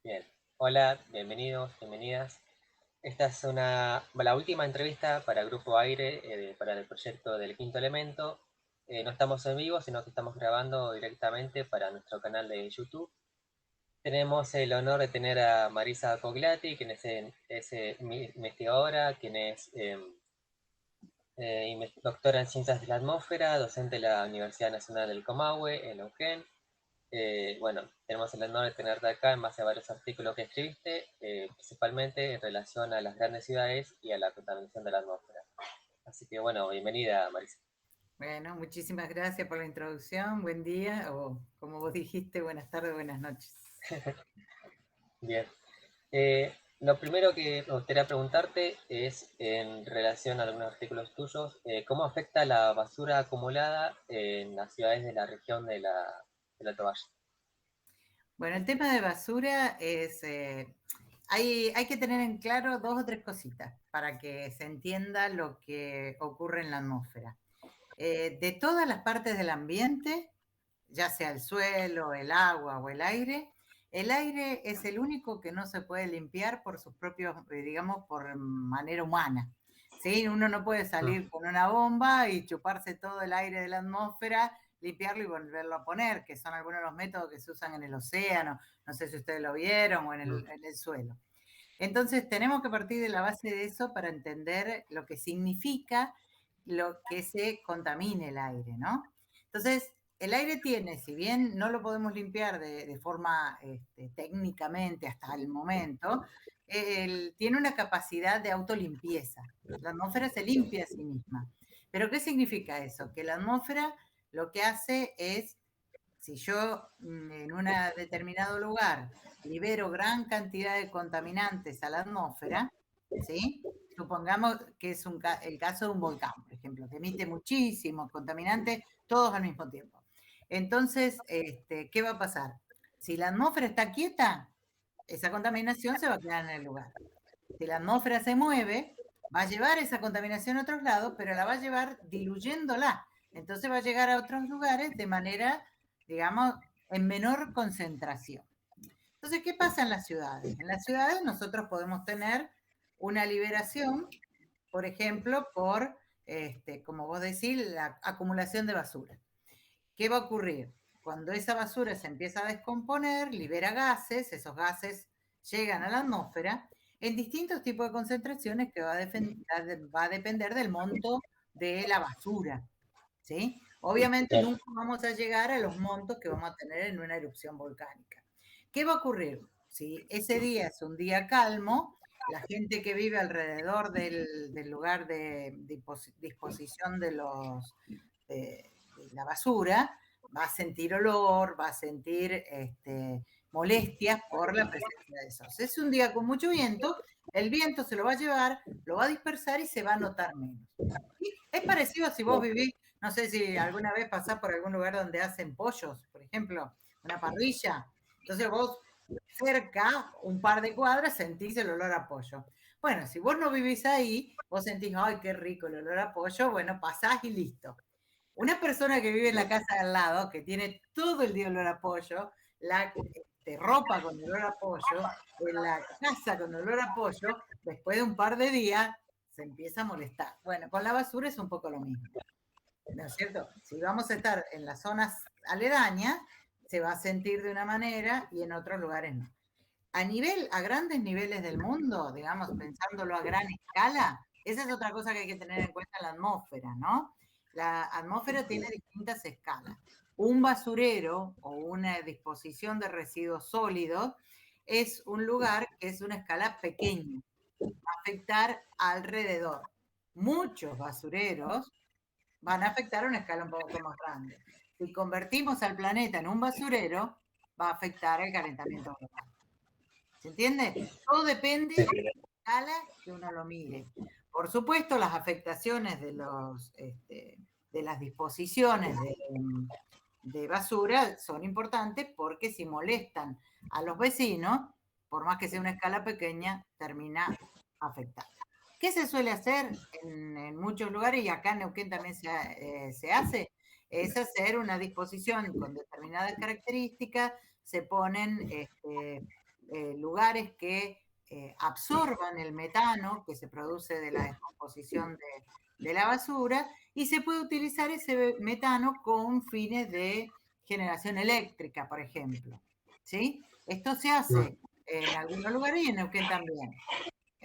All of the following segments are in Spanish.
Bien, hola, bienvenidos, bienvenidas. Esta es la última entrevista para Grupo Aire, para el proyecto del Quinto Elemento. No estamos en vivo, sino que estamos grabando directamente para nuestro canal de YouTube. Tenemos el honor de tener a Marisa Cogliati, quien es investigadora, quien es doctora en Ciencias de la Atmósfera, docente de la Universidad Nacional del Comahue, en Neuquén. Bueno, tenemos el honor de tenerte acá en base a varios artículos que escribiste, principalmente en relación a las grandes ciudades y a la contaminación de la atmósfera. Así que bueno, bienvenida, Marisa. Bueno, muchísimas gracias por la introducción. Buen día, o como vos dijiste, buenas tardes, buenas noches. Bien. Lo primero que me gustaría preguntarte es en relación a algunos artículos tuyos, ¿cómo afecta la basura acumulada en las ciudades de la región de la Toalla? Bueno, el tema de basura es, hay que tener en claro dos o tres cositas para que se entienda lo que ocurre en la atmósfera. De todas las partes del ambiente, ya sea el suelo, el agua o el aire es el único que no se puede limpiar por sus propios, digamos, por manera humana. ¿Sí? Uno no puede salir con una bomba y chuparse todo el aire de la atmósfera, limpiarlo y volverlo a poner, que son algunos de los métodos que se usan en el océano, no sé si ustedes lo vieron, o en el suelo. Entonces, tenemos que partir de la base de eso para entender lo que significa lo que se contamine el aire, ¿no? Entonces, el aire tiene, si bien no lo podemos limpiar de forma técnicamente hasta el momento, tiene una capacidad de autolimpieza. La atmósfera se limpia a sí misma. ¿Pero qué significa eso? Que la atmósfera lo que hace es, si yo en un determinado lugar libero gran cantidad de contaminantes a la atmósfera, ¿sí? Supongamos que es el caso de un volcán, por ejemplo, que emite muchísimos contaminantes todos al mismo tiempo. Entonces, ¿qué va a pasar? Si la atmósfera está quieta, esa contaminación se va a quedar en el lugar. Si la atmósfera se mueve, va a llevar esa contaminación a otros lados, pero la va a llevar diluyéndola. Entonces va a llegar a otros lugares de manera, digamos, en menor concentración. Entonces, ¿qué pasa en las ciudades? En las ciudades nosotros podemos tener una liberación, por ejemplo, por, como vos decís, la acumulación de basura. ¿Qué va a ocurrir? Cuando esa basura se empieza a descomponer, libera gases, esos gases llegan a la atmósfera en distintos tipos de concentraciones que va a depender del monto de la basura, ¿sí? Obviamente Bien. nunca vamos a llegar a los montos que vamos a tener en una erupción volcánica. ¿Qué va a ocurrir? Si ese día es un día calmo, la gente que vive alrededor del lugar de disposición de la basura va a sentir olor, va a sentir molestias por la presencia de esos. Es un día con mucho viento, el viento se lo va a llevar, lo va a dispersar y se va a notar menos. ¿Sí? Es parecido si vos vivís, no sé si alguna vez pasás por algún lugar donde hacen pollos, por ejemplo, una parrilla. Entonces vos cerca, un par de cuadras, sentís el olor a pollo. Bueno, si vos no vivís ahí, vos sentís, ay, qué rico el olor a pollo, bueno, pasás y listo. Una persona que vive en la casa de al lado, que tiene todo el día olor a pollo, la ropa con olor a pollo, en la casa con olor a pollo, después de un par de días se empieza a molestar. Bueno, con la basura es un poco lo mismo, ¿no es cierto? Si vamos a estar en las zonas aledañas, se va a sentir de una manera y en otros lugares no. A grandes niveles del mundo, digamos, pensándolo a gran escala, esa es otra cosa que hay que tener en cuenta en la atmósfera, ¿no? La atmósfera tiene distintas escalas. Un basurero o una disposición de residuos sólidos es un lugar que es una escala pequeña, va a afectar alrededor. Muchos basureros van a afectar a una escala un poco más grande. Si convertimos al planeta en un basurero, va a afectar el calentamiento global. ¿Se entiende? Todo depende Sí. de la escala que uno lo mire. Por supuesto, las afectaciones de las disposiciones de basura son importantes porque si molestan a los vecinos, por más que sea una escala pequeña, termina afectando. ¿Qué se suele hacer en muchos lugares y acá en Neuquén también se hace? Es hacer una disposición con determinadas características, se ponen lugares que absorban el metano que se produce de la descomposición de la basura, y se puede utilizar ese metano con fines de generación eléctrica, por ejemplo. ¿Sí? Esto se hace en algunos lugares y en Neuquén también.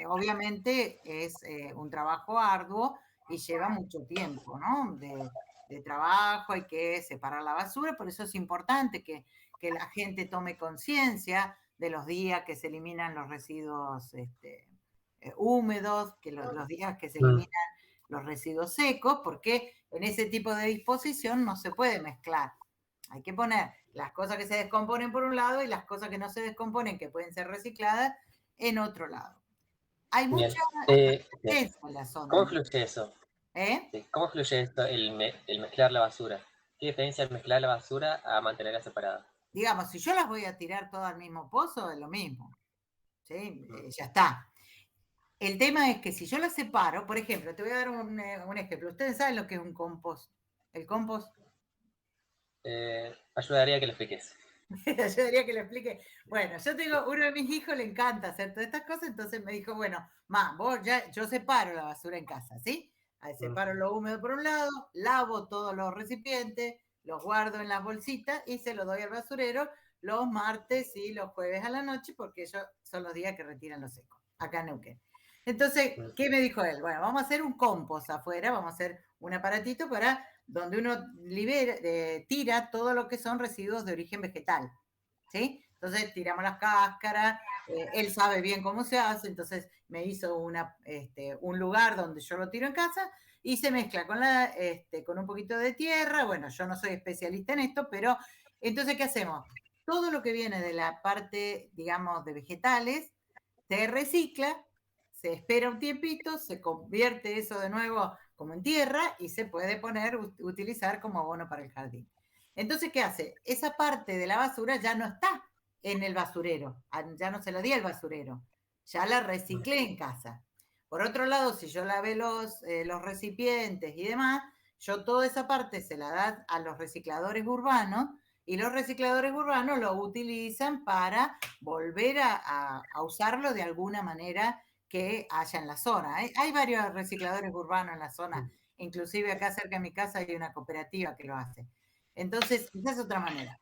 Obviamente es un trabajo arduo y lleva mucho tiempo, ¿no? De trabajo, hay que separar la basura, por eso es importante que la gente tome conciencia de los días que se eliminan los residuos húmedos, que los días que se eliminan los residuos secos, porque en ese tipo de disposición no se puede mezclar. Hay que poner las cosas que se descomponen por un lado y las cosas que no se descomponen, que pueden ser recicladas, en otro lado. Hay Bien. mucha Bien. resistencia en la zona, ¿Cómo ¿no? influye eso? ¿Eh? Sí, ¿cómo influye esto, el mezclar la basura? ¿Qué diferencia el mezclar la basura a mantenerla separada? Digamos, si yo las voy a tirar todas al mismo pozo, es lo mismo, ¿sí? Ya está. El tema es que si yo las separo, por ejemplo, te voy a dar un ejemplo. ¿Ustedes saben lo que es un compost? ¿El compost? Ayudaría a que lo expliques. Yo diría que lo explique. Bueno, yo tengo, uno de mis hijos le encanta hacer todas estas cosas, entonces me dijo, bueno, vos ya, yo separo la basura en casa, ¿sí? Ahí separo lo húmedo por un lado, lavo todos los recipientes, los guardo en las bolsitas y se los doy al basurero los martes y los jueves a la noche, porque ellos son los días que retiran los secos, acá en Neuquén. Entonces, ¿qué me dijo él? Bueno, vamos a hacer un compost afuera, vamos a hacer un aparatito para donde uno libera, tira todo lo que son residuos de origen vegetal, ¿sí? Entonces tiramos las cáscaras, él sabe bien cómo se hace, entonces me hizo un lugar donde yo lo tiro en casa y se mezcla con un poquito de tierra. Bueno, yo no soy especialista en esto, pero entonces, ¿qué hacemos? Todo lo que viene de la parte, digamos, de vegetales, se recicla, se espera un tiempito, se convierte eso de nuevo como en tierra y se puede utilizar como abono para el jardín. Entonces, ¿qué hace? Esa parte de la basura ya no está en el basurero, ya no se la di al basurero, ya la reciclé en casa. Por otro lado, si yo lavé los recipientes y demás, yo toda esa parte se la da a los recicladores urbanos y los recicladores urbanos lo utilizan para volver a usarlo de alguna manera que haya en la zona. Hay varios recicladores urbanos en la zona, inclusive acá cerca de mi casa hay una cooperativa que lo hace. Entonces, esa es otra manera.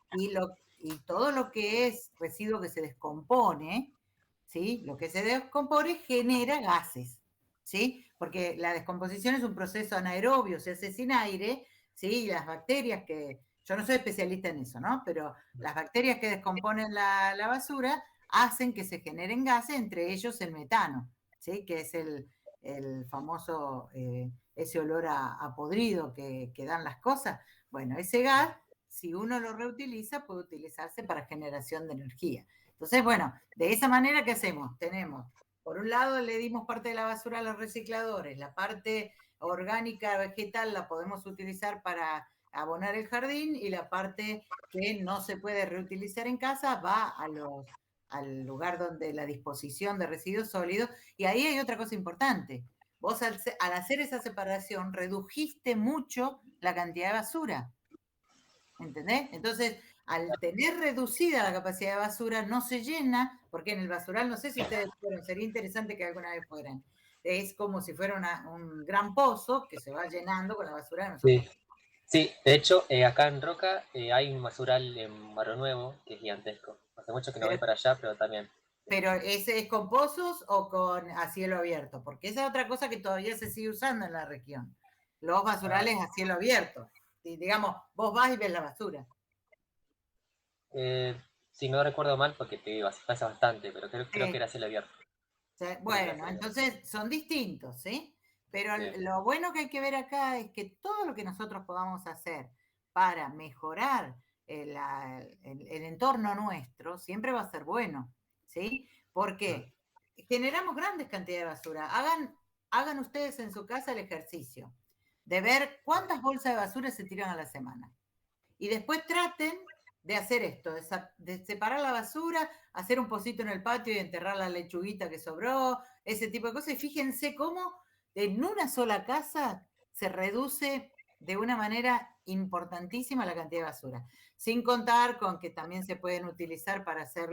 Y todo lo que es residuo que se descompone, ¿sí? Lo que se descompone genera gases, ¿sí? Porque la descomposición es un proceso anaerobio, se hace sin aire, ¿sí? Y las bacterias yo no soy especialista en eso, ¿no? Pero las bacterias que descomponen la basura hacen que se generen gases, entre ellos el metano, ¿sí? Que es el famoso, ese olor a podrido que dan las cosas. Bueno, ese gas, si uno lo reutiliza, puede utilizarse para generación de energía. Entonces, bueno, de esa manera, ¿qué hacemos? Tenemos, por un lado, le dimos parte de la basura a los recicladores, la parte orgánica vegetal la podemos utilizar para abonar el jardín y la parte que no se puede reutilizar en casa va al lugar donde la disposición de residuos sólidos. Y ahí hay otra cosa importante. Vos al hacer esa separación redujiste mucho la cantidad de basura. ¿Entendés? Entonces, al tener reducida la capacidad de basura, no se llena, porque en el basural, no sé si ustedes fueron, sería interesante que alguna vez fueran. Es como si fuera un gran pozo que se va llenando con la basura de nosotros. Sí, sí, de hecho, acá en Roca hay un basural en Barrio Nuevo que es gigantesco. Hace mucho que no voy Pero, para allá, pero también. pero ¿ese es con pozos o a cielo abierto? Porque esa es otra cosa que todavía se sigue usando en la región. Los Ah, basurales a cielo abierto. Y, digamos, vos vas y ves la basura. si no recuerdo mal, porque te digo, pasa bastante, pero creo que Sí. era cielo abierto. Creo que era Bueno, cielo abierto. entonces son distintos, ¿sí? Pero Sí, lo bueno que hay que ver acá es que todo lo que nosotros podamos hacer para mejorar el entorno nuestro siempre va a ser bueno, ¿sí? Porque generamos grandes cantidades de basura. Hagan ustedes en su casa el ejercicio de ver cuántas bolsas de basura se tiran a la semana. Y después traten de hacer esto, de separar la basura, hacer un pocito en el patio y enterrar la lechuguita que sobró, ese tipo de cosas. Y fíjense cómo en una sola casa se reduce de una manera importantísima la cantidad de basura. Sin contar con que también se pueden utilizar para hacer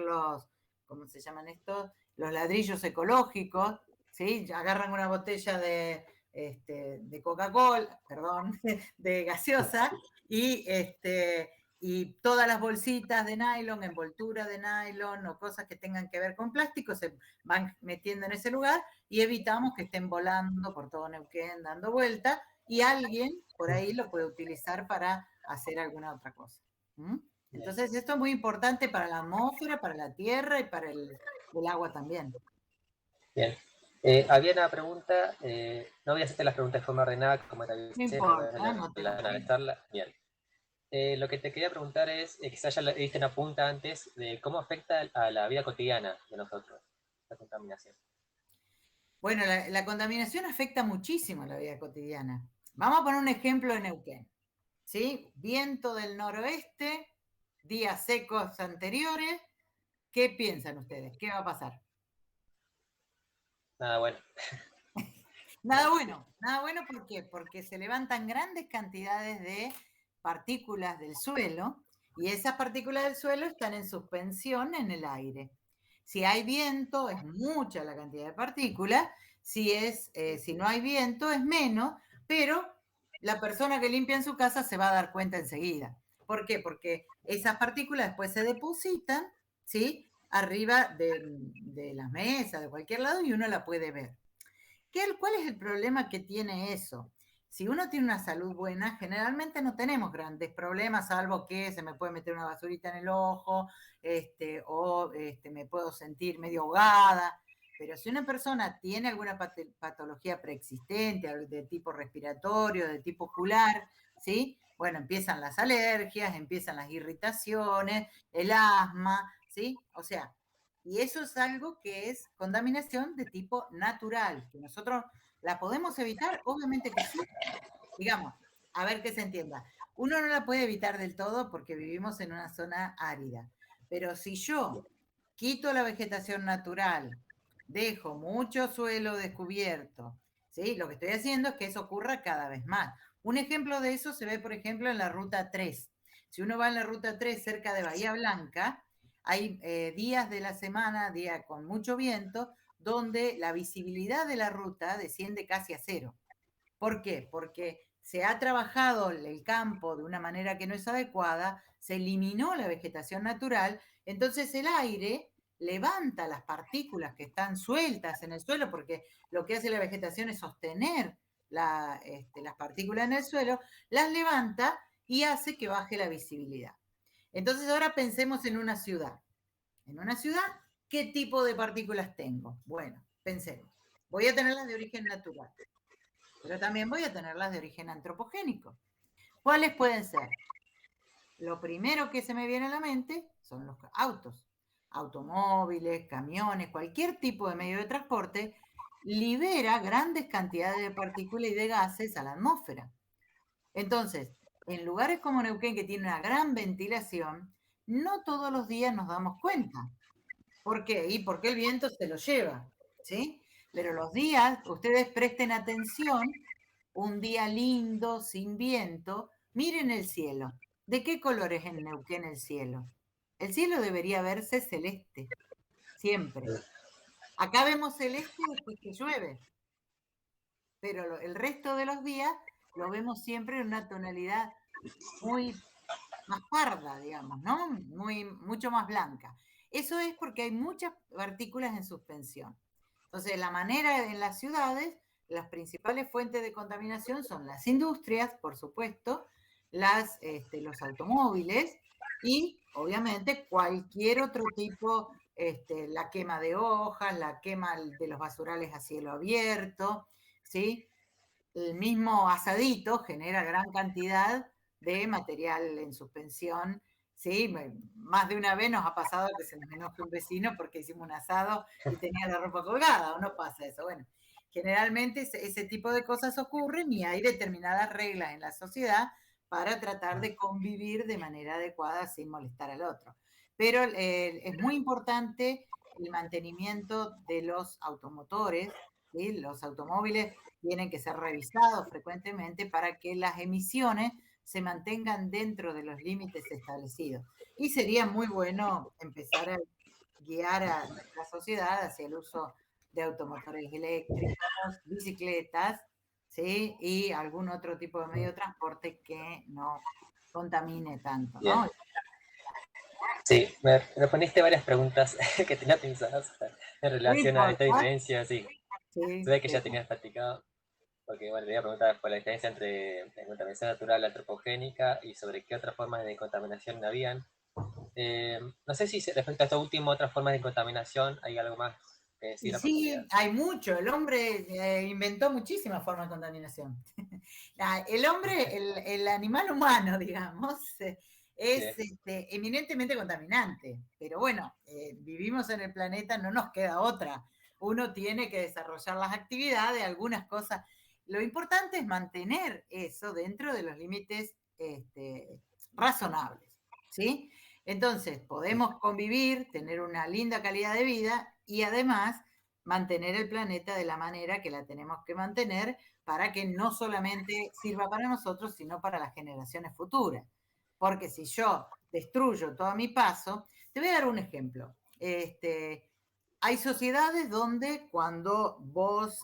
¿cómo se llaman estos? Los ladrillos ecológicos, ¿sí? Agarran una botella de Coca-Cola, perdón, de gaseosa, y todas las bolsitas de nylon, envoltura de nylon o cosas que tengan que ver con plástico se van metiendo en ese lugar y evitamos que estén volando por todo Neuquén dando vueltas y alguien por ahí lo puede utilizar para hacer alguna otra cosa. ¿Mm? Entonces esto es muy importante para la atmósfera, para la tierra y para el agua también. Bien. Había una pregunta, no voy a hacerte las preguntas de forma ordenada como te No avisé, no voy importa, no tengo a problema. analizarla. Bien. Lo que te quería preguntar es, quizás ya le diste una punta antes, de cómo afecta a la vida cotidiana de nosotros, la contaminación. Bueno, la contaminación afecta muchísimo a la vida cotidiana. Vamos a poner un ejemplo de Neuquén. ¿Sí? Viento del noroeste, días secos anteriores. ¿Qué piensan ustedes? ¿Qué va a pasar? Nada, bueno. Nada bueno, ¿por qué? Porque se levantan grandes cantidades de partículas del suelo y esas partículas del suelo están en suspensión en el aire. Si hay viento, es mucha la cantidad de partículas, si no hay viento, es menos, pero la persona que limpia en su casa se va a dar cuenta enseguida. ¿Por qué? Porque esas partículas después se depositan, ¿sí? Arriba de las mesas, de cualquier lado, y uno la puede ver. ¿Cuál es el problema que tiene eso? Si uno tiene una salud buena, generalmente no tenemos grandes problemas, salvo que se me puede meter una basurita en el ojo, me puedo sentir medio ahogada. Pero si una persona tiene alguna patología preexistente, de tipo respiratorio, de tipo ocular, ¿sí? Bueno, empiezan las alergias, empiezan las irritaciones, el asma, ¿sí? O sea, y eso es algo que es contaminación de tipo natural, que nosotros la podemos evitar, obviamente que sí. Digamos, a ver que se entienda. Uno no la puede evitar del todo porque vivimos en una zona árida, pero si yo quito la vegetación natural, dejo mucho suelo descubierto, ¿sí? Lo que estoy haciendo es que eso ocurra cada vez más. Un ejemplo de eso se ve, por ejemplo, en la ruta 3. Si uno va en la ruta 3 cerca de Bahía Blanca, hay días de la semana, días con mucho viento, donde la visibilidad de la ruta desciende casi a cero. ¿Por qué? Porque se ha trabajado el campo de una manera que no es adecuada, se eliminó la vegetación natural, entonces el aire levanta las partículas que están sueltas en el suelo, porque lo que hace la vegetación es sostener las partículas en el suelo, las levanta y hace que baje la visibilidad. Entonces ahora pensemos en una ciudad. En una ciudad, ¿qué tipo de partículas tengo? Bueno, pensemos. Voy a tenerlas de origen natural, pero también voy a tenerlas de origen antropogénico. ¿Cuáles pueden ser? Lo primero que se me viene a la mente son los autos. Automóviles, camiones, cualquier tipo de medio de transporte libera grandes cantidades de partículas y de gases a la atmósfera. Entonces, en lugares como Neuquén, que tiene una gran ventilación, no todos los días nos damos cuenta. ¿Por qué? Y porque el viento se lo lleva, ¿sí? Pero los días, ustedes presten atención, un día lindo, sin viento, miren el cielo. ¿De qué color es en Neuquén el cielo? El cielo debería verse celeste, siempre. Acá vemos celeste después que llueve, pero el resto de los días lo vemos siempre en una tonalidad muy más parda, digamos, ¿no? Mucho más blanca. Eso es porque hay muchas partículas en suspensión. Entonces, la manera en las ciudades, las principales fuentes de contaminación son las industrias, por supuesto, los automóviles y, obviamente, cualquier otro tipo, la quema de hojas, la quema de los basurales a cielo abierto, ¿sí? El mismo asadito genera gran cantidad de material en suspensión. Sí, más de una vez nos ha pasado que se nos enoje un vecino porque hicimos un asado y tenía la ropa colgada, ¿o no pasa eso? Bueno, generalmente ese tipo de cosas ocurren y hay determinadas reglas en la sociedad para tratar de convivir de manera adecuada sin molestar al otro. Pero es muy importante el mantenimiento de los automotores, ¿sí? Los automóviles tienen que ser revisados frecuentemente para que las emisiones se mantengan dentro de los límites establecidos. Y sería muy bueno empezar a guiar a nuestra sociedad hacia el uso de automotores eléctricos, bicicletas, ¿sí? Y algún otro tipo de medio de transporte que no contamine tanto, Bien. ¿no? Sí, me respondiste varias preguntas que tenía pensadas en No relación a esta importa. diferencia, sí. Se Sí, ve que sí. ya tenías practicado, porque bueno, te iba a preguntar por la diferencia entre la contaminación natural antropogénica y sobre qué otras formas de contaminación habían. No sé si respecto a esto último, otras formas de contaminación, hay algo más que Y decir, sí, oportunidad. hay mucho. El hombre inventó muchísimas formas de contaminación. El hombre, el animal humano, digamos, Sí, es eminentemente contaminante. Pero bueno, vivimos en el planeta, no nos queda otra. Uno tiene que desarrollar las actividades, algunas cosas. Lo importante es mantener eso dentro de los límites razonables, ¿sí? Entonces, podemos convivir, tener una linda calidad de vida y además mantener el planeta de la manera que la tenemos que mantener para que no solamente sirva para nosotros, sino para las generaciones futuras. Porque si yo destruyo todo a mi paso, te voy a dar un ejemplo. Hay sociedades donde cuando vos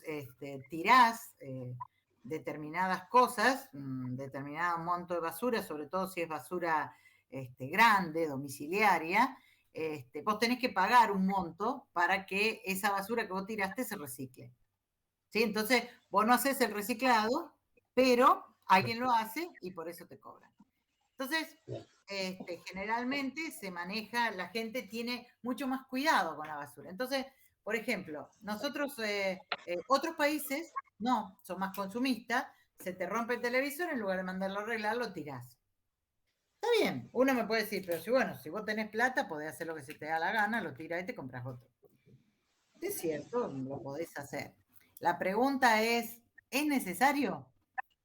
tirás determinadas cosas, determinado monto de basura, sobre todo si es basura grande, domiciliaria, vos tenés que pagar un monto para que esa basura que vos tiraste se recicle. ¿Sí? Entonces, vos no haces el reciclado, pero alguien lo hace y por eso te cobran. Entonces, bien. generalmente se maneja, la gente tiene mucho más cuidado con la basura. Entonces, por ejemplo, nosotros, otros países, no, son más consumistas, se te rompe el televisor, en lugar de mandarlo a arreglar, lo tirás. Está bien, uno me puede decir, pero si bueno, si vos tenés plata, podés hacer lo que se te da la gana, lo tirás y te compras otro. Es cierto, lo podés hacer. La pregunta ¿es necesario?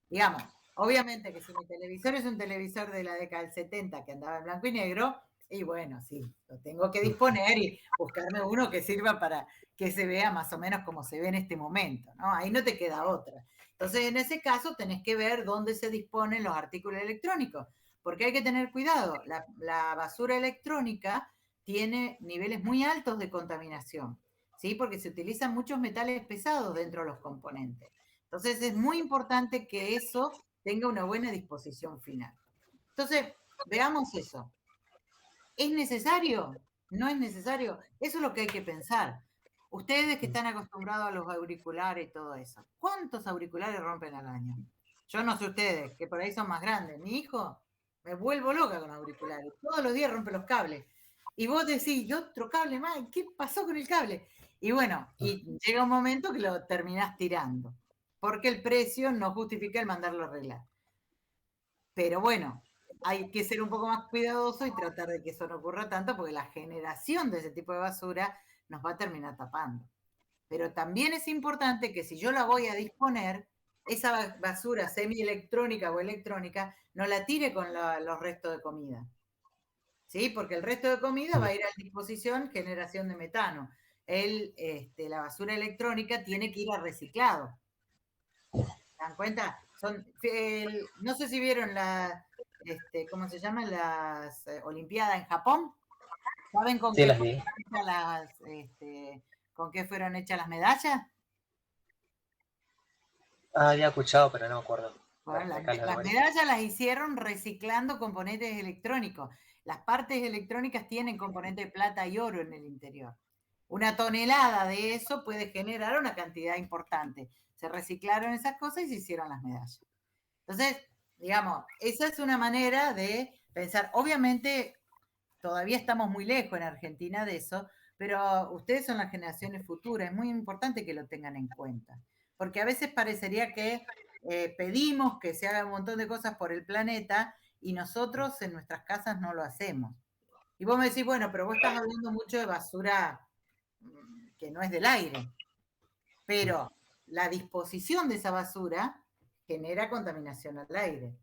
Digamos, obviamente que si mi televisor es un televisor de la década del 70 que andaba en blanco y negro, y bueno, sí, lo tengo que disponer y buscarme uno que sirva para que se vea más o menos como se ve en este momento, ¿no? Ahí no te queda otra. Entonces, en ese caso, tenés que ver dónde se disponen los artículos electrónicos, porque hay que tener cuidado. La basura electrónica tiene niveles muy altos de contaminación, ¿sí? Porque se utilizan muchos metales pesados dentro de los componentes. Entonces es muy importante que eso tenga una buena disposición final. Entonces, veamos eso. ¿Es necesario? ¿No es necesario? Eso es lo que hay que pensar. Ustedes que están acostumbrados a los auriculares y todo eso, ¿cuántos auriculares rompen al año? Yo no sé ustedes, que por ahí son más grandes. Mi hijo, me vuelvo loca con auriculares. Todos los días rompe los cables. Y vos decís, ¿y otro cable más? ¿Qué pasó con el cable? Y bueno, y llega un momento que lo terminás tirando, porque el precio no justifica el mandarlo a arreglar. Pero bueno, hay que ser un poco más cuidadoso y tratar de que eso no ocurra tanto, porque la generación de ese tipo de basura nos va a terminar tapando. Pero también es importante que si yo la voy a disponer, esa basura semielectrónica o electrónica no la tire con los restos de comida. ¿Sí? Porque el resto de comida va a ir a disposición generación de metano. La basura electrónica tiene que ir a reciclado. ¿Se dan cuenta? No sé si vieron ¿cómo se llaman? Las Olimpiadas en Japón. ¿Saben con Sí, qué las fueron vi. hechas con qué fueron hechas las medallas? Ah, había escuchado, pero no me acuerdo. Bueno, Refrescar la las memoria. medallas las hicieron reciclando componentes electrónicos. Las partes electrónicas tienen componentes de plata y oro en el interior. Una tonelada de eso puede generar una cantidad importante. Se reciclaron esas cosas y se hicieron las medallas. Entonces, digamos, esa es una manera de pensar. Obviamente, todavía estamos muy lejos en Argentina de eso, pero ustedes son las generaciones futuras. Es muy importante que lo tengan en cuenta. Porque a veces parecería que pedimos que se haga un montón de cosas por el planeta y nosotros en nuestras casas no lo hacemos. Y vos me decís, bueno, pero vos estás hablando mucho de basura que no es del aire, pero la disposición de esa basura genera contaminación al aire,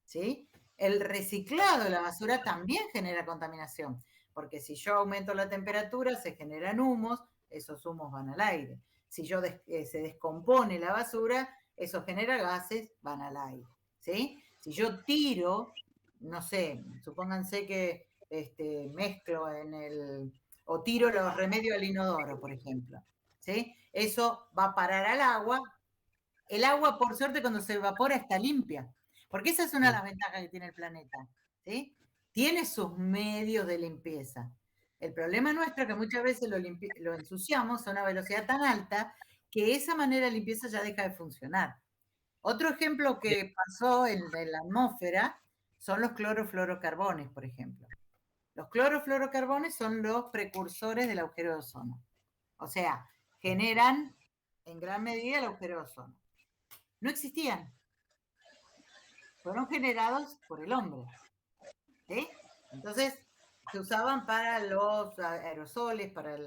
¿sí? El reciclado de la basura también genera contaminación, porque si yo aumento la temperatura, se generan humos, esos humos van al aire. Si se descompone la basura, eso genera gases, van al aire, ¿sí? Si yo tiro, no sé, supónganse que mezclo o tiro los remedios al inodoro, por ejemplo. ¿Sí? Eso va a parar al agua. El agua, por suerte, cuando se evapora está limpia, porque esa es una de las ventajas que tiene el planeta. ¿Sí? Tiene sus medios de limpieza. El problema nuestro es que muchas veces lo ensuciamos a una velocidad tan alta que esa manera de limpieza ya deja de funcionar. Otro ejemplo que pasó en la atmósfera son los clorofluorocarbones, por ejemplo. Los clorofluorocarbones son los precursores del agujero de ozono. O sea, generan en gran medida el agujero de ozono. No existían. Fueron generados por el hombre. ¿Sí? Entonces, se usaban para los aerosoles, para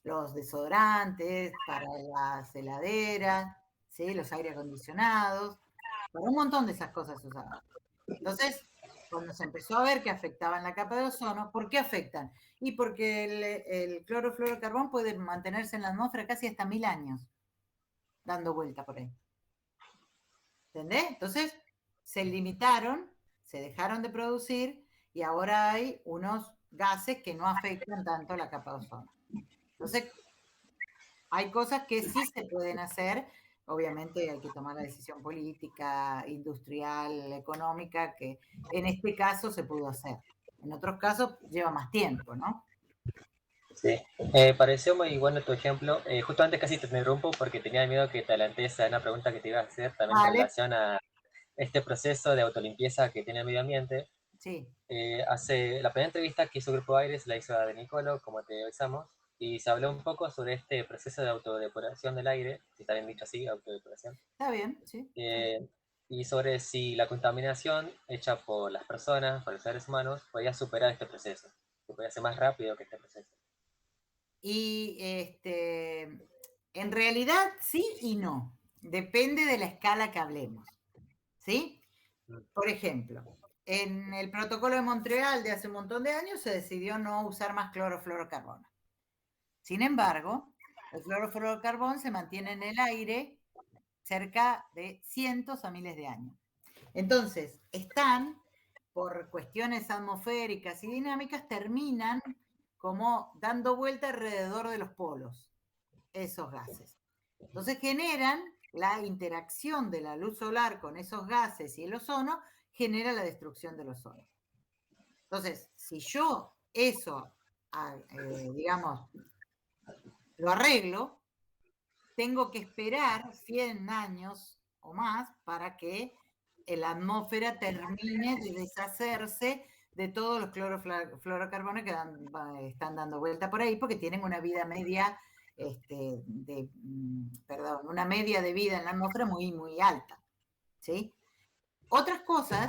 los desodorantes, para las heladeras, ¿sí? Los aire acondicionados, para un montón de esas cosas se usaban. Entonces, cuando se empezó a ver que afectaban la capa de ozono, ¿por qué afectan? Y porque el clorofluorocarbón puede mantenerse en la atmósfera casi hasta 1000 años, dando vuelta por ahí. ¿Entendés? Entonces, se limitaron, se dejaron de producir y ahora hay unos gases que no afectan tanto la capa de ozono. Entonces, hay cosas que sí se pueden hacer. Obviamente hay que tomar la decisión política, industrial, económica, que en este caso se pudo hacer. En otros casos lleva más tiempo, ¿no? Sí, pareció muy bueno tu ejemplo. Justo antes casi te interrumpo porque tenía miedo que te adelantes a una pregunta que te iba a hacer también en Vale, relación a este proceso de autolimpieza que tiene el medio ambiente. sí, Hace la primera entrevista que hizo Grupo Aires la hizo a De Nicolo, como te avisamos, y se habló un poco sobre este proceso de autodepuración del aire, si está bien dicho así, autodepuración, está bien, sí. eh, y sobre si la contaminación hecha por las personas, por los seres humanos, podía superar este proceso, que podía ser más rápido que este proceso. Y en realidad sí y no. Depende de la escala que hablemos. ¿Sí? Por ejemplo, en el protocolo de Montreal de hace un montón de años se decidió no usar más clorofluorocarbono. Sin embargo, el clorofluorocarbón se mantiene en el aire cerca de cientos a miles de años. Entonces, están, por cuestiones atmosféricas y dinámicas, terminan como dando vuelta alrededor de los polos, esos gases. Entonces generan la interacción de la luz solar con esos gases y el ozono, genera la destrucción del ozono. Entonces, si yo eso, digamos, lo arreglo, tengo que esperar 100 años o más para que la atmósfera termine de deshacerse de todos los clorofluorocarbonos que están dando vuelta por ahí, porque tienen una vida media, una media de vida en la atmósfera muy, muy alta. ¿Sí? Otras cosas,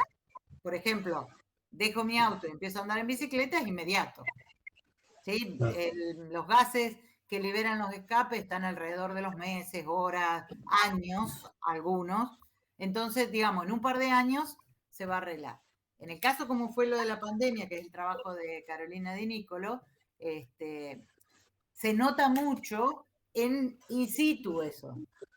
por ejemplo, dejo mi auto y empiezo a andar en bicicleta, es inmediato. ¿Sí? Los gases que liberan los escapes están alrededor de los meses, horas, años, algunos. Entonces, digamos, en un par de años se va a arreglar. En el caso como fue lo de la pandemia, que es el trabajo de Carolina Di Nicolo, se nota mucho en in situ eso.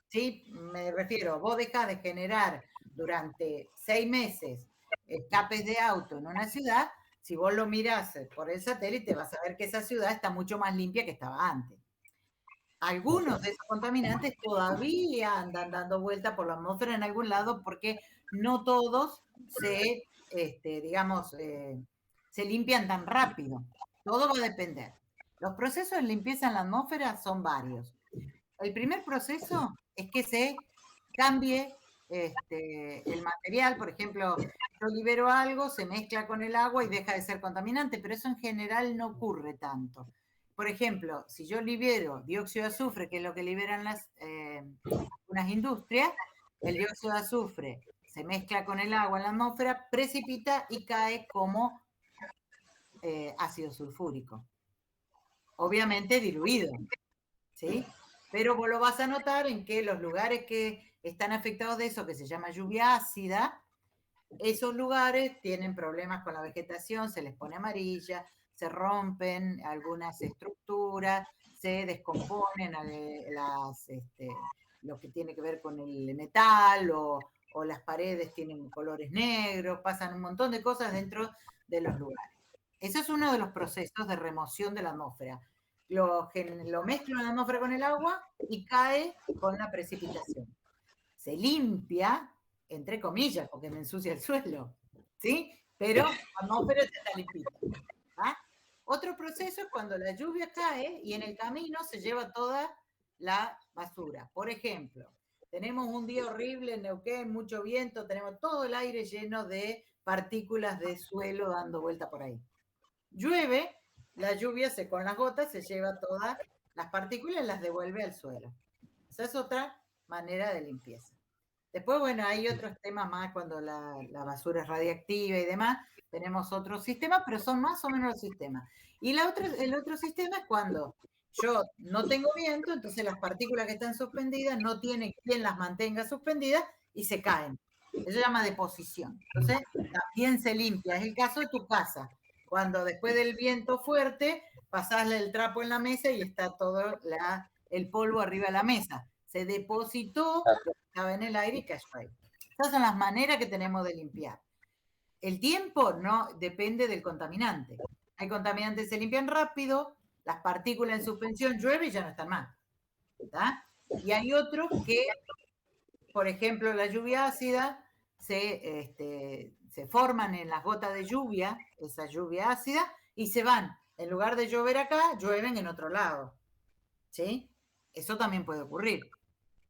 ¿Sí? Me refiero, vos dejás de generar durante 6 meses escapes de auto en una ciudad, si vos lo mirás por el satélite vas a ver que esa ciudad está mucho más limpia que estaba antes. Algunos de esos contaminantes todavía andan dando vuelta por la atmósfera en algún lado porque no todos se limpian tan rápido. Todo va a depender. Los procesos de limpieza en la atmósfera son varios. El primer proceso es que se cambie el material, por ejemplo, yo libero algo, se mezcla con el agua y deja de ser contaminante, pero eso en general no ocurre tanto. Por ejemplo, si yo libero dióxido de azufre, que es lo que liberan unas industrias, el dióxido de azufre se mezcla con el agua en la atmósfera, precipita y cae como ácido sulfúrico. Obviamente diluido, ¿sí? Pero vos lo vas a notar en que los lugares que están afectados de eso, que se llama lluvia ácida, esos lugares tienen problemas con la vegetación, se les pone amarilla, se rompen algunas estructuras, se descomponen lo que tiene que ver con el metal o las paredes tienen colores negros, pasan un montón de cosas dentro de los lugares. Eso es uno de los procesos de remoción de la atmósfera. Lo mezclo en la atmósfera con el agua y cae con la precipitación. Se limpia, entre comillas, porque me ensucia el suelo, ¿sí? Pero la atmósfera está limpita. ¿Ah? Otro proceso es cuando la lluvia cae y en el camino se lleva toda la basura. Por ejemplo, tenemos un día horrible en Neuquén, mucho viento, tenemos todo el aire lleno de partículas de suelo dando vuelta por ahí. Llueve, la lluvia con las gotas se lleva todas las partículas y las devuelve al suelo. Esa es otra manera de limpieza. Después, bueno, hay otros temas más cuando la basura es radiactiva y demás. Tenemos otros sistemas, pero son más o menos los sistemas. Y el otro sistema es cuando yo no tengo viento, entonces las partículas que están suspendidas no tiene quien las mantenga suspendidas y se caen. Eso se llama deposición. Entonces, también se limpia. Es el caso de tu casa. Cuando después del viento fuerte pasás el trapo en la mesa y está todo el polvo arriba de la mesa. Se depositó lo que estaba en el aire y cayó ahí. Esas son las maneras que tenemos de limpiar. El tiempo no depende del contaminante. Hay contaminantes que se limpian rápido, las partículas en suspensión llueve y ya no están más. ¿Tá? Y hay otros que, por ejemplo, la lluvia ácida se forman en las gotas de lluvia, esa lluvia ácida, y se van. En lugar de llover acá, llueven en otro lado. ¿Sí? Eso también puede ocurrir.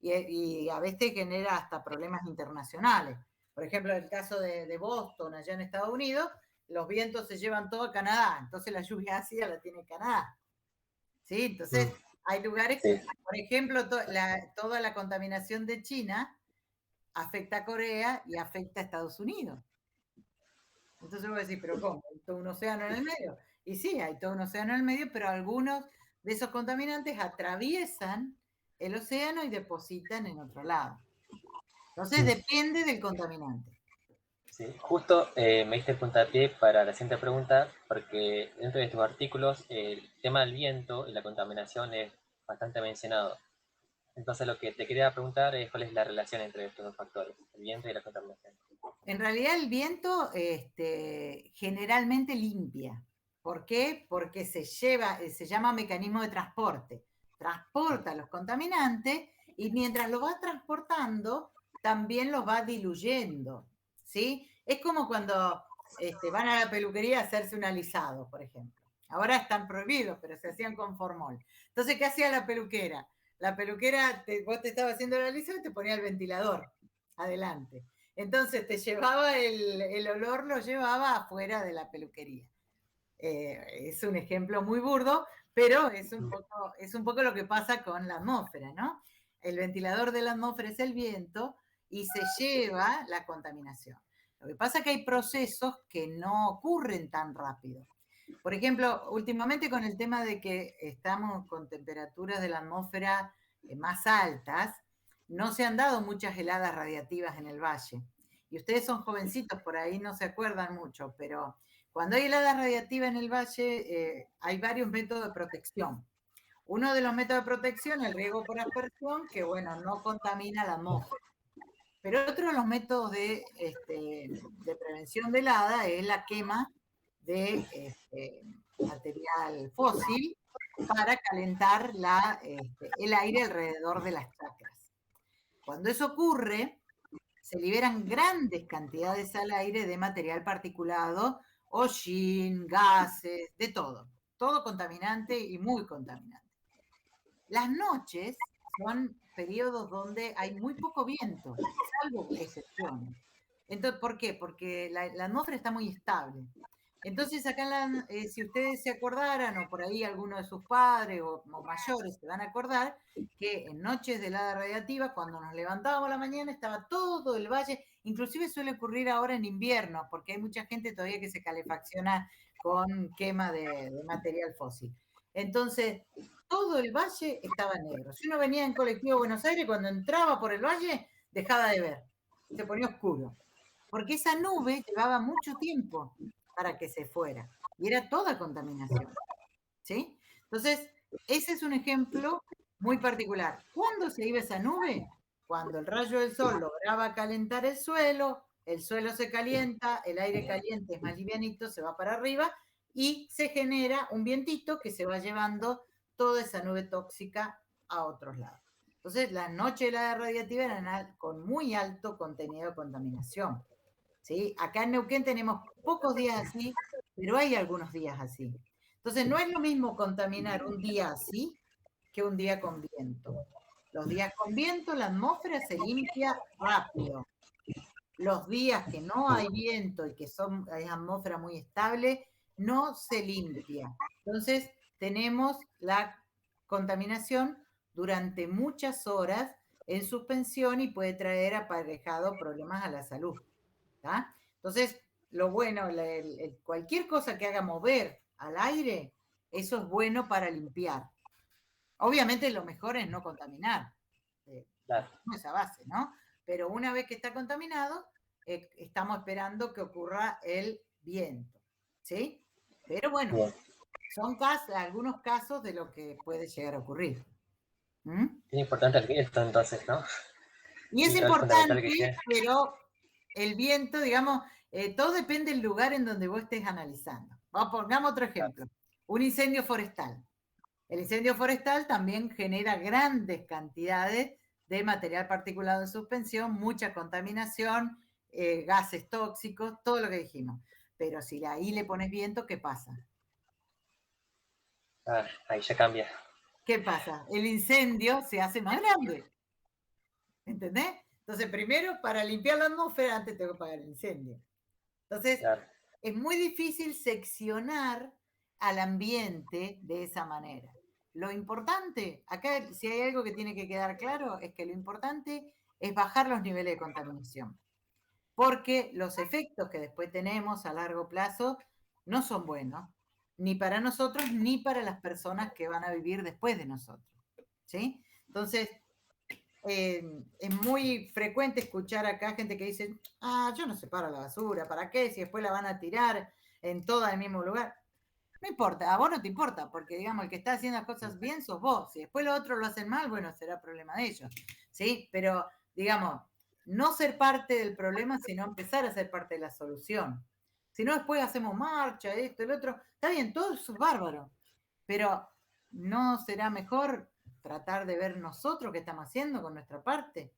Y a veces genera hasta problemas internacionales. Por ejemplo, el caso de Boston, allá en Estados Unidos, los vientos se llevan todo a Canadá, entonces la lluvia ácida la tiene Canadá. ¿Sí? Entonces, hay lugares, Sí. por ejemplo, toda la contaminación de China afecta a Corea y afecta a Estados Unidos. Entonces voy a decir, pero ¿cómo? ¿Hay todo un océano en el medio? Y sí, hay todo un océano en el medio, pero algunos de esos contaminantes atraviesan el océano y depositan en otro lado. Entonces depende del contaminante. Sí, justo me diste el puntapié para la siguiente pregunta, porque dentro de tus artículos el tema del viento y la contaminación es bastante mencionado. Entonces lo que te quería preguntar es cuál es la relación entre estos dos factores, el viento y la contaminación. En realidad el viento generalmente limpia. ¿Por qué? Porque se llama mecanismo de transporte. Transporta los contaminantes y mientras lo va transportando, también los va diluyendo. ¿Sí? Es como cuando van a la peluquería a hacerse un alisado, por ejemplo. Ahora están prohibidos, pero se hacían con formol. Entonces, ¿qué hacía la peluquera? La peluquera, vos te estabas haciendo el alisado y te ponía el ventilador adelante. Entonces te llevaba el olor, lo llevaba afuera de la peluquería. Es un ejemplo muy burdo, pero es un poco lo que pasa con la atmósfera, ¿no? El ventilador de la atmósfera es el viento y se lleva la contaminación. Lo que pasa es que hay procesos que no ocurren tan rápido. Por ejemplo, últimamente con el tema de que estamos con temperaturas de la atmósfera más altas, no se han dado muchas heladas radiativas en el valle. Y ustedes son jovencitos, por ahí no se acuerdan mucho, pero cuando hay heladas radiativas en el valle, hay varios métodos de protección. Uno de los métodos de protección es el riego por aspersión, que bueno, no contamina la atmósfera. Pero otro de los métodos de prevención de helada es la quema de material fósil para calentar el aire alrededor de las chacras. Cuando eso ocurre, se liberan grandes cantidades al aire de material particulado, hollín, gases, de todo contaminante y muy contaminante. Las noches son periodos donde hay muy poco viento, salvo excepciones. Entonces, ¿por qué? Porque la atmósfera está muy estable. Entonces, acá, si ustedes se acordaran, o por ahí alguno de sus padres o mayores se van a acordar, que en noches de helada radiativa, cuando nos levantábamos a la mañana, estaba todo el valle, inclusive suele ocurrir ahora en invierno, porque hay mucha gente todavía que se calefacciona con quema de material fósil. Entonces, todo el valle estaba negro. Si uno venía en colectivo a Buenos Aires, cuando entraba por el valle, dejaba de ver, se ponía oscuro, porque esa nube llevaba mucho tiempo para que se fuera. Y era toda contaminación. ¿Sí? Entonces, ese es un ejemplo muy particular. ¿Cuándo se iba esa nube? Cuando el rayo del sol lograba calentar el suelo se calienta, el aire caliente es más livianito, se va para arriba y se genera un vientito que se va llevando toda esa nube tóxica a otros lados. Entonces, la noche helada radiativa era con muy alto contenido de contaminación. ¿Sí? Acá en Neuquén tenemos pocos días así, pero hay algunos días así. Entonces, no es lo mismo contaminar un día así que un día con viento. Los días con viento, la atmósfera se limpia rápido. Los días que no hay viento y que es atmósfera muy estable, no se limpia. Entonces, tenemos la contaminación durante muchas horas en suspensión y puede traer aparejado problemas a la salud. ¿Tá? Entonces, lo bueno, cualquier cosa que haga mover al aire, eso es bueno para limpiar. Obviamente lo mejor es no contaminar, Claro. esa base, ¿no? Pero una vez que está contaminado, estamos esperando que ocurra el viento, ¿sí? Pero bueno, Bien. son algunos casos de lo que puede llegar a ocurrir. ¿Mm? Es importante el viento entonces, ¿no? Y es Y es fundamental que importante, quede. pero el viento, digamos, todo depende del lugar en donde vos estés analizando. Pongamos otro Claro. ejemplo, un incendio forestal. El incendio forestal también genera grandes cantidades de material particulado en suspensión, mucha contaminación, gases tóxicos, todo lo que dijimos. Pero si ahí le pones viento, ¿qué pasa? Ah, ahí ya cambia. ¿Qué pasa? El incendio se hace más grande. ¿Entendés? Entonces, primero, para limpiar la atmósfera, antes tengo que apagar el incendio. Entonces, Claro. es muy difícil seccionar al ambiente de esa manera. Lo importante, acá si hay algo que tiene que quedar claro, es que lo importante es bajar los niveles de contaminación, porque los efectos que después tenemos a largo plazo no son buenos, ni para nosotros ni para las personas que van a vivir después de nosotros. ¿Sí? Entonces, es muy frecuente escuchar acá gente que dice, yo no separo la basura, ¿para qué? Si después la van a tirar en todo el mismo lugar. No importa, a vos no te importa, porque digamos, el que está haciendo las cosas bien sos vos. Si después los otros lo hacen mal, bueno, será problema de ellos. ¿Sí? Pero, digamos, no ser parte del problema, sino empezar a ser parte de la solución. Si no, después hacemos marcha, esto, el otro. Está bien, todo eso es bárbaro. Pero, ¿no será mejor tratar de ver nosotros qué estamos haciendo con nuestra parte?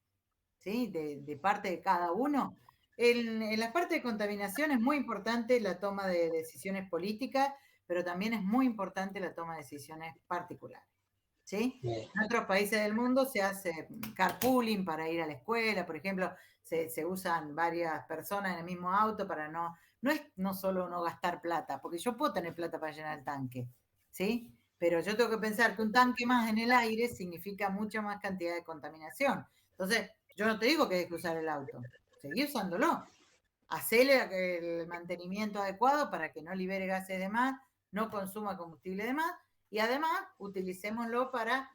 ¿Sí? De parte de cada uno. En la parte de contaminación es muy importante la toma de decisiones políticas, pero también es muy importante la toma de decisiones particulares. ¿Sí? Bien. En otros países del mundo se hace carpooling para ir a la escuela, por ejemplo, se usan varias personas en el mismo auto para no es no solo no gastar plata, porque yo puedo tener plata para llenar el tanque, ¿sí? Pero yo tengo que pensar que un tanque más en el aire significa mucha más cantidad de contaminación. Entonces, yo no te digo que dejes usar el auto, seguí usándolo. Hacele el mantenimiento adecuado para que no libere gases de más, no consuma combustible de más y además utilicémoslo para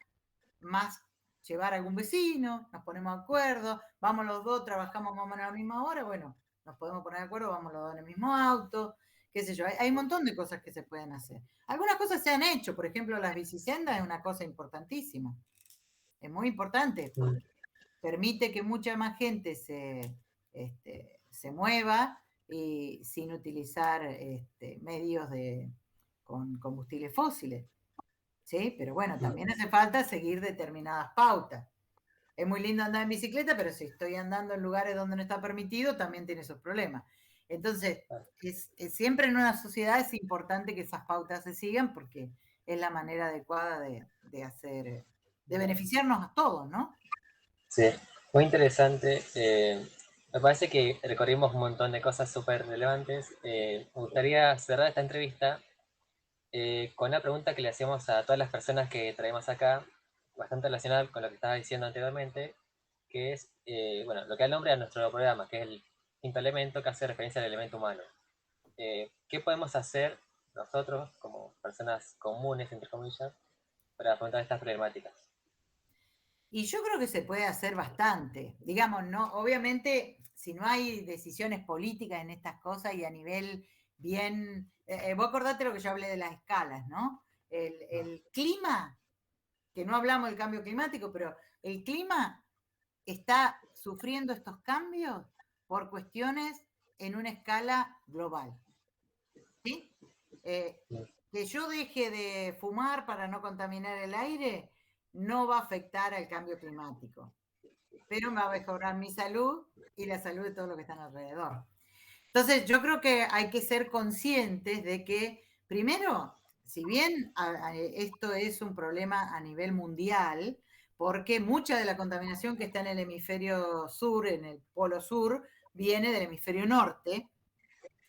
más llevar a algún vecino, nos ponemos de acuerdo, vamos los dos, trabajamos más o menos a la misma hora, bueno, nos podemos poner de acuerdo, vamos los dos en el mismo auto, qué sé yo, hay un montón de cosas que se pueden hacer. Algunas cosas se han hecho, por ejemplo, las bicisendas es una cosa importantísima, es muy importante porque permite que mucha más gente se mueva y sin utilizar medios con combustibles fósiles. ¿Sí? Pero bueno, también hace falta seguir determinadas pautas. Es muy lindo andar en bicicleta, pero si estoy andando en lugares donde no está permitido, también tiene esos problemas. Entonces, siempre en una sociedad es importante que esas pautas se sigan porque es la manera adecuada de hacer, de beneficiarnos a todos, ¿no? Sí, muy interesante. Me parece que recorrimos un montón de cosas súper relevantes. Me gustaría cerrar esta entrevista con una pregunta que le hacemos a todas las personas que traemos acá, bastante relacionada con lo que estaba diciendo anteriormente, que es, bueno, lo que da nombre a nuestro programa, que es el quinto elemento, que hace referencia al elemento humano. ¿Qué podemos hacer nosotros, como personas comunes, entre comillas, para afrontar estas problemáticas? Y yo creo que se puede hacer bastante. Digamos, no, obviamente, si no hay decisiones políticas en estas cosas y a nivel bien. Vos acordate lo que yo hablé de las escalas, ¿no? El clima, que no hablamos del cambio climático, pero el clima está sufriendo estos cambios por cuestiones en una escala global. ¿Sí? Que yo deje de fumar para no contaminar el aire no va a afectar al cambio climático, pero me va a mejorar mi salud y la salud de todos los que están alrededor. Entonces, yo creo que hay que ser conscientes de que, primero, si bien esto es un problema a nivel mundial, porque mucha de la contaminación que está en el hemisferio sur, en el polo sur, viene del hemisferio norte,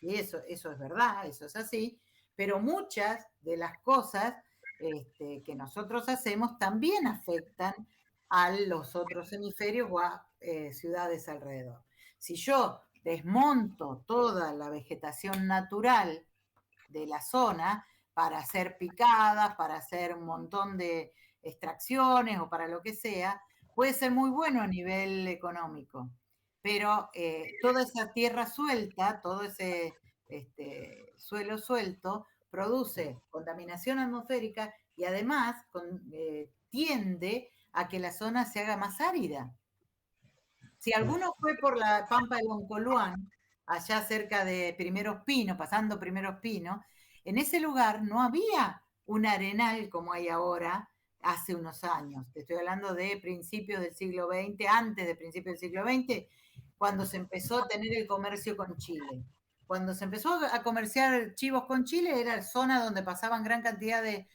y eso es verdad, eso es así, pero muchas de las cosas que nosotros hacemos también afectan a los otros hemisferios o a ciudades alrededor. Si yo desmonto toda la vegetación natural de la zona para hacer picadas, para hacer un montón de extracciones o para lo que sea, puede ser muy bueno a nivel económico. Pero toda esa tierra suelta, todo ese suelo suelto, produce contaminación atmosférica y además tiende a que la zona se haga más árida. Si alguno fue por la Pampa de Loncoluán, allá cerca de Primeros Pinos, pasando Primeros Pinos, en ese lugar no había un arenal como hay ahora hace unos años. Te estoy hablando de principios del siglo XX, antes de principios del siglo XX, cuando se empezó a tener el comercio con Chile. Cuando se empezó a comerciar chivos con Chile, era zona donde pasaban gran cantidad de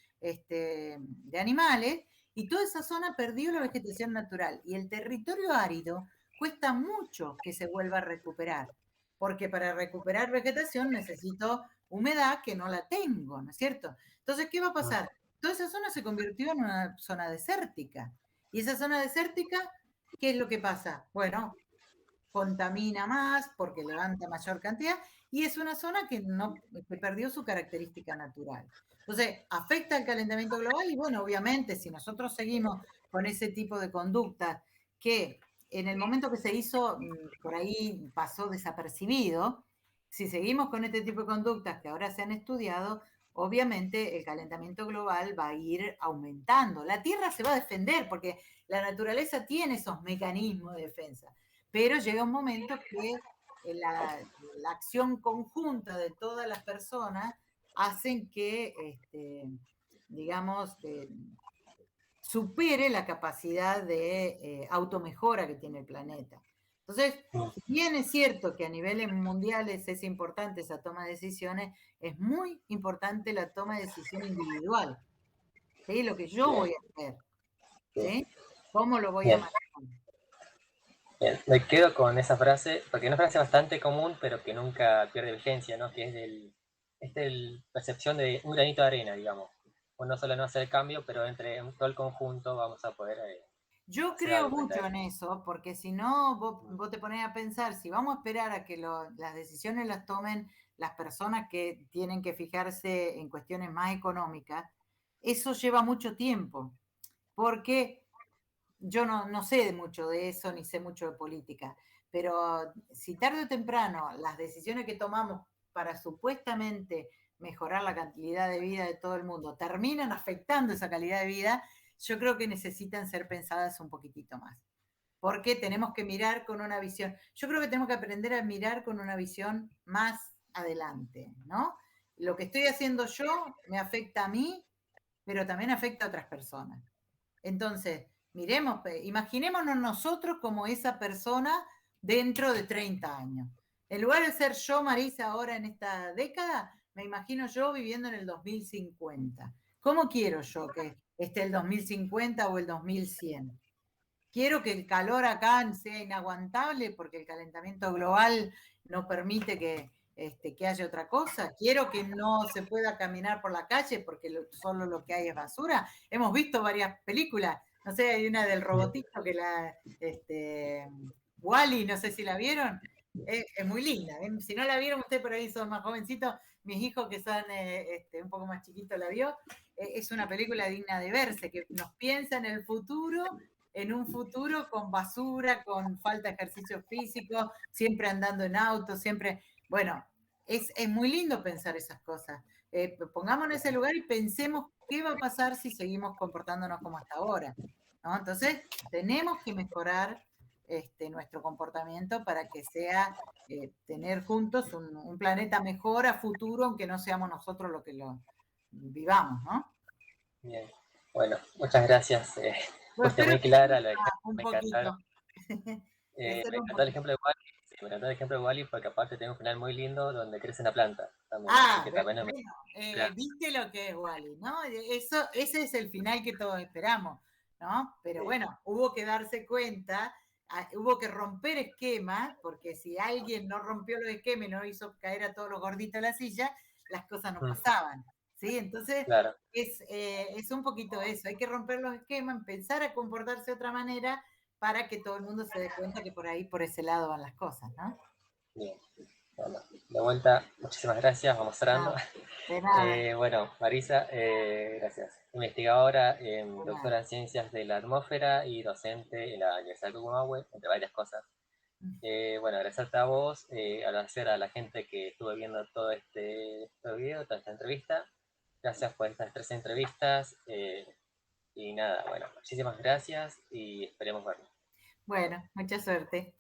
animales, y toda esa zona perdió la vegetación natural. Y el territorio árido cuesta mucho que se vuelva a recuperar, porque para recuperar vegetación necesito humedad que no la tengo, ¿no es cierto? Entonces, ¿qué va a pasar? Toda esa zona se convirtió en una zona desértica. Y esa zona desértica, ¿qué es lo que pasa? Bueno, contamina más porque levanta mayor cantidad y es una zona que perdió su característica natural. Entonces, afecta al calentamiento global y bueno, obviamente, si nosotros seguimos con ese tipo de conductas que en el momento que se hizo, por ahí pasó desapercibido, si seguimos con este tipo de conductas que ahora se han estudiado, obviamente el calentamiento global va a ir aumentando. La Tierra se va a defender porque la naturaleza tiene esos mecanismos de defensa, pero llega un momento que la acción conjunta de todas las personas hacen que, digamos, supere la capacidad de automejora que tiene el planeta. Entonces, si bien es cierto que a niveles mundiales es importante esa toma de decisiones, es muy importante la toma de decisión individual. ¿Sí? Lo que yo voy a hacer, ¿sí? ¿Cómo lo voy a Bien, manejar? bien. Me quedo con esa frase, porque es una frase bastante común, pero que nunca pierde vigencia, ¿no? Que es la percepción de un granito de arena, digamos. Uno solo no hace el cambio, pero entre todo el conjunto vamos a poder Yo hacer creo algo frente a mucho eso. en eso, porque si no, vos te ponés a pensar, si vamos a esperar a que las decisiones las tomen las personas que tienen que fijarse en cuestiones más económicas, eso lleva mucho tiempo, porque yo no sé mucho de eso, ni sé mucho de política, pero si tarde o temprano las decisiones que tomamos para supuestamente mejorar la calidad de vida de todo el mundo terminan afectando esa calidad de vida, yo creo que necesitan ser pensadas un poquitito más. Porque tenemos que mirar con una visión, yo creo que tenemos que aprender a mirar con una visión más adelante, ¿no? Lo que estoy haciendo yo me afecta a mí, pero también afecta a otras personas. Entonces, miremos, imaginémonos nosotros como esa persona dentro de 30 años. En lugar de ser yo, Marisa, ahora en esta década, me imagino yo viviendo en el 2050. ¿Cómo quiero yo que esté el 2050 o el 2100? Quiero que el calor acá sea inaguantable porque el calentamiento global no permite que haya otra cosa. Quiero que no se pueda caminar por la calle porque solo lo que hay es basura. Hemos visto varias películas. No sé, hay una del robotito que Wall-E, no sé si la vieron. Es muy linda. Si no la vieron, ustedes por ahí son más jovencitos. Mis hijos que son un poco más chiquitos la vio. Es una película digna de verse, que nos piensa en un futuro con basura, con falta de ejercicio físico, siempre andando en auto, siempre, bueno, es muy lindo pensar esas cosas. Pongámonos en ese lugar y pensemos qué va a pasar si seguimos comportándonos como hasta ahora, ¿no? Entonces, tenemos que mejorar nuestro comportamiento para que sea tener juntos un planeta mejor a futuro, aunque no seamos nosotros los que lo vivamos, ¿no? Bien. Bueno, muchas gracias. Bueno, Fuiste espero muy que clara, sirva los ejemplos un me encantaron. poquito. Que Me sirva un encantó el poquito. ejemplo de Wally, sí, me encantó el ejemplo de Wally porque aparte tiene un final muy lindo donde crece una planta también, así Ah, que también no me... bueno, Claro, viste lo que es Wally, ¿no? Ese es el final que todos esperamos, ¿no? Pero sí, bueno, hubo que darse cuenta, hubo que romper esquemas, porque si alguien no rompió los esquemas y no hizo caer a todos los gorditos de la silla, las cosas no pasaban, ¿sí? Entonces, claro, es un poquito eso, hay que romper los esquemas, empezar a comportarse de otra manera para que todo el mundo se dé cuenta que por ahí, por ese lado van las cosas, ¿no? bien. Bueno, de vuelta, muchísimas gracias, vamos cerrando. No, de nada, Bueno, Marisa, gracias. Investigadora, de nada. doctora en Ciencias de la Atmósfera y docente en la Universidad de Tucumán, entre varias cosas. Bueno, agradecerte a vos, agradecer a la gente que estuvo viendo todo este video, toda esta entrevista. Gracias por estas 3 entrevistas. Y nada, bueno, muchísimas gracias y esperemos vernos. Bueno, mucha suerte.